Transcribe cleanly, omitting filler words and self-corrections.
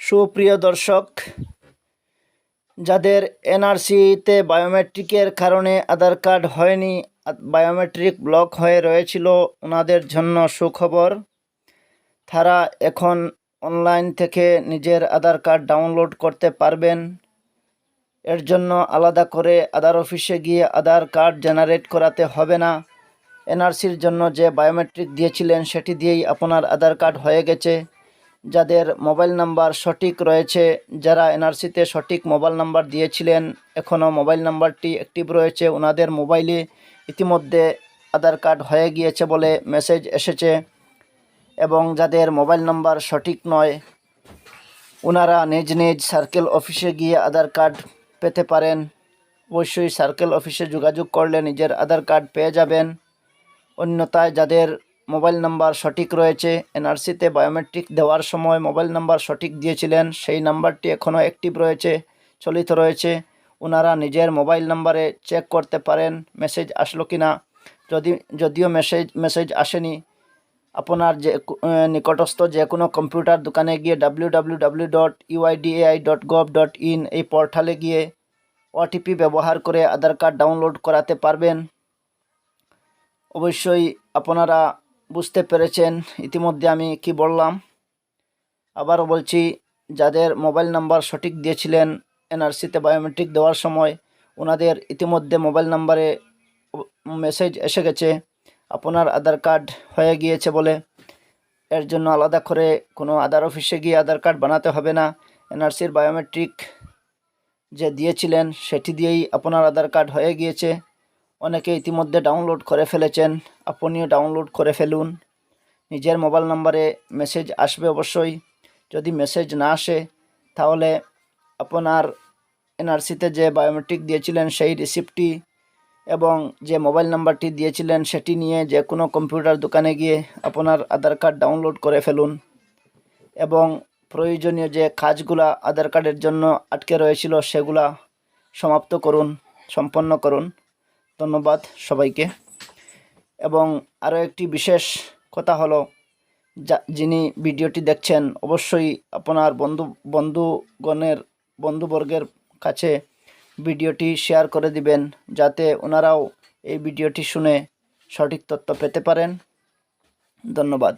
সুপ্রিয় দর্শক, যাদের এনআরসিতে বায়োমেট্রিকের কারণে আধার কার্ড হয়নি, বায়োমেট্রিক ব্লক হয়ে রয়েছিল, ওনাদের জন্য সুখবর। তারা এখন অনলাইন থেকে নিজের আধার কার্ড ডাউনলোড করতে পারবেন। এর জন্য আলাদা করে আধার অফিসে গিয়ে আধার কার্ড জেনারেট করাতে হবে না। এনআরসির জন্য যে বায়োমেট্রিক দিয়েছিলেন সেটি দিয়েই আপনার আধার কার্ড হয়ে গেছে। যাদের মোবাইল নাম্বার সঠিক রয়েছে, যারা এনআরসিতে সঠিক মোবাইল নাম্বার দিয়েছিলেন, এখনও মোবাইল নাম্বারটি অ্যাক্টিভ রয়েছে, ওনাদের মোবাইলে ইতিমধ্যে আধার কার্ড হয়ে গিয়েছে বলে মেসেজ এসেছে। এবং যাদের মোবাইল নাম্বার সঠিক নয়, ওনারা নিজ নিজ সার্কেল অফিসে গিয়ে আধার কার্ড পেতে পারেন। অবশ্যই সার্কেল অফিসে যোগাযোগ করলে নিজের আধার কার্ড পেয়ে যাবেন। অন্যথায় যাদের মোবাইল নাম্বার সঠিক রয়েছে, এনআরসিতে বায়োমেট্রিক দেওয়ার সময় মোবাইল নাম্বার সঠিক দিয়েছিলেন, সেই নাম্বারটি এখনও অ্যাক্টিভ রয়েছে, চলিত রয়েছে, ওনারা নিজের মোবাইল নাম্বারে চেক করতে পারেন মেসেজ আসলো কি না। যদিও মেসেজ আসেনি, আপনার যে নিকটস্থ যে কোনো কম্পিউটার দোকানে গিয়ে www.uidai.gov.in এই পোর্টালে গিয়ে ওটিপি ব্যবহার করে আধার কার্ড ডাউনলোড করাতে পারবেন। অবশ্যই আপনারা বুঝতে পেরেছেন ইতিমধ্যে আমি কি বললাম। আবারও বলছি, যাদের মোবাইল নাম্বার সঠিক দিয়েছিলেন এনআরসিতে বায়োমেট্রিক দেওয়ার সময়, ওনাদের ইতিমধ্যে মোবাইল নাম্বারে মেসেজ এসে গেছে আপনার আধার কার্ড হয়ে গিয়েছে বলে। এর জন্য আলাদা করে কোনো আধার অফিসে গিয়ে আধার কার্ড বানাতে হবে না। এনআরসির বায়োমেট্রিক যে দিয়েছিলেন সেটি দিয়েই আপনার আধার কার্ড হয়ে গিয়েছে। অনেকে ইতিমধ্যে ডাউনলোড করে ফেলেছেন, আপনিও ডাউনলোড করে ফেলুন। নিজের মোবাইল নাম্বারে মেসেজ আসবে অবশ্যই। যদি মেসেজ না আসে তাহলে আপনার এনআরসিতে যে বায়োমেট্রিক দিয়েছিলেন সেই রিসিপ্টটি এবং যে মোবাইল নাম্বারটি দিয়েছিলেন সেটি নিয়ে যে কোনো কম্পিউটার দোকানে গিয়ে আপনার আধার কার্ড ডাউনলোড করে ফেলুন এবং প্রয়োজনীয় যে কাজগুলা আধার কার্ডের জন্য আটকে রয়েছিল সেগুলা সম্পন্ন করুন। ধন্যবাদ সবাইকে। এবং আরও একটি বিশেষ কথা হলো, যিনি ভিডিওটি দেখছেন অবশ্যই আপনার বন্ধুবর্গের কাছে ভিডিওটি শেয়ার করে দিবেন, যাতে ওনারাও এই ভিডিওটি শুনে সঠিক তথ্য পেতে পারেন। ধন্যবাদ।